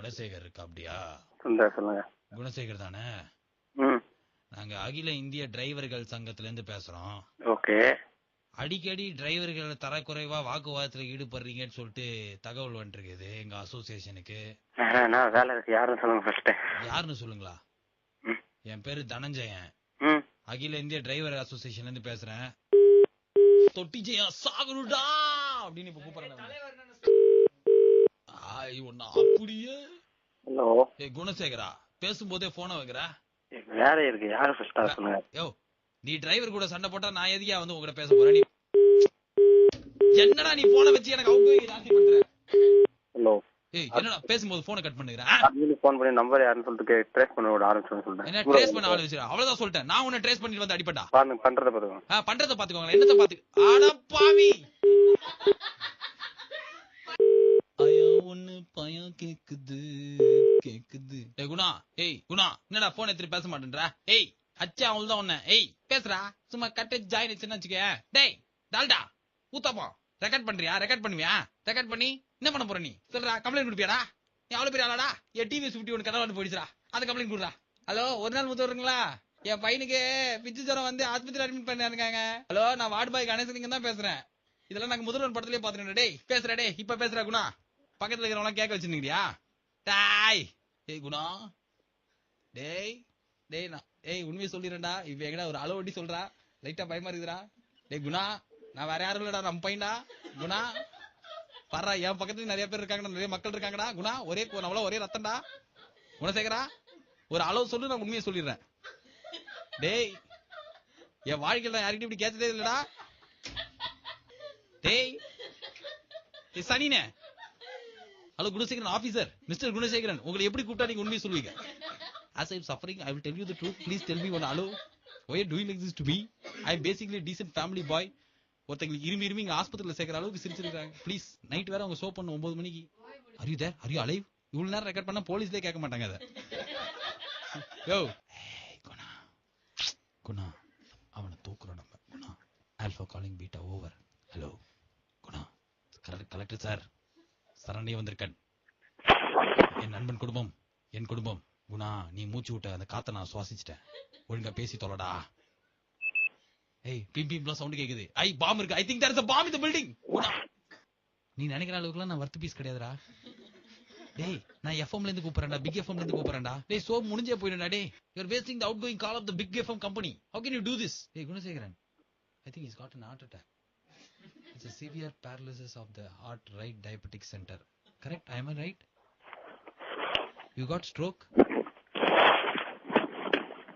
குணசேகர் இருக்கா? அப்படியா? சொல்லுங்க. குணசேகர் தானே? நாங்க அகில இந்திய டிரைவர்கள் சங்கத்துல இருந்து பேசுறோம். ஓகே. அடிக்கடி டிரைவர்கள் தரக்குறைவா வாக்குவாதத்துல ஈடுபடுறீங்கன்னு சொல்லிட்டு தகவல் வந்துருக்குது எங்க அசோசியேஷனுக்கு. வேலை இருக்கு, யாருன்னு சொல்லுங்க ஃபர்ஸ்ட். யாருன்னு சொல்லுங்களா? என் பேரு தனஞ்சயன். அகில இந்திய டிரைவர் அசோசியேஷன்ல இருந்து பேசுறேன். தொட்டிஜயா சாகுடா அப்படின்னு இப்ப கூப்பிடுறேன். அப்படியே ஹலோ. குணசேகரா, பேசும்போதே போன வைக்கிற. வேலை இருக்கு, யாரு ஃபர்ஸ்ட் சொல்லுங்க. யோ, நீ டிரைவர் கூட சண்டை போட்டா நான் எதுக்கா வந்து உங்ககிட்ட பேச போறேன்? நீ என்னடா நீ போனை வச்சு எனக்கு அவுட் ராசி பண்ற? ஹலோ. ஏய், என்னடா பேசும்போது போனை கட் பண்ணுகிறேன்? நீ போன் பண்ணி நம்பர் யாருன்னு சொல்லிட்டு ட்ரேஸ் பண்ண விட ஆரம்பிச்சேன்னு சொல்றேன். என்ன ட்ரேஸ் பண்ண ஆளு வச்சிரா? அவ்வளவுதான் சொல்லிட்டேன். நான் உன்னை ட்ரேஸ் பண்ணிட்டு வந்து அடிப்படா. பண்றத பாத்துக்கோங்க. பண்றத பாத்துக்கோங்க. என்னத்த பாத்து? அட பாவி. ஒண்ணு பயம் கேக்குது. ஏய் குணா, என்னடா போன் எடுத்து பேச மாட்டேன்றா? ஏய் அச்சா அவள்தான் உன்ன. ஏய் பேசுறா, சும்மா கட்ட ஜாயின் ஆச்சுன்னு வச்சுக்க. டேய் டால்டா ஊத்தாப்பா, ரெக்கார்ட் பண்றியா? ரெக்கார்ட் பண்ணுவியா? ரெக்கார்ட் பண்ணி என்ன பண்ண போற? நீ சொல்றா, கம்ப்ளைண்ட் கொடுப்பியாடா? நீ அவ்வளவு பெரிய ஆளாடா? என் டிவி 51 கனவு வந்து போயிடுச்சுடா, அதை கம்ப்ளைண்ட் கொடுறா. ஹலோ, ஒரு நாள் மூத்த வருங்களா? என் பையனுக்கு பிச்சு ஜுரம் வந்து ஆஸ்பத்திரி அட்மிட் பண்ணிருக்காங்க. ஹலோ, நான் வார்டு பாய் கணேசன் தான் பேசுறேன். இதெல்லாம் நாங்க முதல்வர் படத்திலேயே பாத்துறேன். டேய் பேசுறா, டேய் இப்ப பேசுறா குணா. பக்கத்துல இருக்கிறவங்க கேட்க வச்சிருந்தீங்கயா? டாய் டேய் குணா, டேய் டேய் நான் உண்மையை சொல்லிடுறேன்டா. இப்ப எங்கடா ஒரு அளவு வண்டி சொல்றா, லைட்டா பயமா இருக்குதுடா. டேய் குணா, நான் வேற யாரும் இல்லடா, நம்ம பையன்டா குணா. பர்றா, என் பக்கத்துல நிறைய பேர் இருக்காங்கடா, நிறைய மக்கள் இருக்காங்கடா குணா. ஒரே நம்மள ஒரே ரத்தம்டா. குணசேகரா, ஒரு அளவு சொல்லு, நான் உண்மையை சொல்லிடுறேன். டேய், என் வாழ்க்கையில நான் யார்கிட்ட இப்படி கேட்டதே இல்லடா. டேய் சனினே. Hello Gunasekaran officer, Mister Gunasekaran, உங்களை எப்படி கூப்பிட்டா நீங்க உண்மையை சொல்லுவீங்க? As I'm suffering, I will tell you the truth. Please tell me one hello. Why are you doing like this to me? I'm basically a decent family boy. ஒருத்தங்களுக்கு இருமி இங்க ஆஸ்பத்திரியில சேர்க்கிற அளவுக்கு சிரிச்சிருக்காங்க. ப்ளீஸ், நைட் வேற அவங்க ஷோ பண்ண 9 மணிக்கு. Are you there? Are you alive? இவ்வளவு நேரம் ரெக்கார்ட் பண்ணா போலீஸ்லயே கேட்க மாட்டாங்க அத. யோ குணா, அவனை தூக்குறோம் நம்ம. Guna, alpha calling beta over. Hello Guna, collector sir சரண்யே வந்திருக்கேன். என் நண்பன் குடும்பம், என் குடும்பம். குணா, நீ மூச்சு விட்ட அந்த காத்த நான் சுவாசிச்சிட்டேன். ஒழுங்கா பேசி தொலைடா. ஏய் பீம் பீம்லாம் சவுண்ட் கேக்குது. ஐ பாம் இருக்கு. I think there is a bomb in the building. Guna, நீ நினைக்கிற அளவுக்குலாம் நான் வர்த் பீஸ் கிடையாதுடா. டேய், நான் எஃப்எம்ல இருந்து கூப்பிடுறேன்டா, பிக் எஃப்எம்ல இருந்து கூப்பிடுறேன்டா. டேய் சோ முடிஞ்சே போயிடுடா. டேய், you are wasting the outgoing call of the big FM company. How can you do this? Hey Gunasegaran, I think he's got an heart attack. It's a severe paralysis of the heart right diabetic center. Correct? Am I right? You got stroke?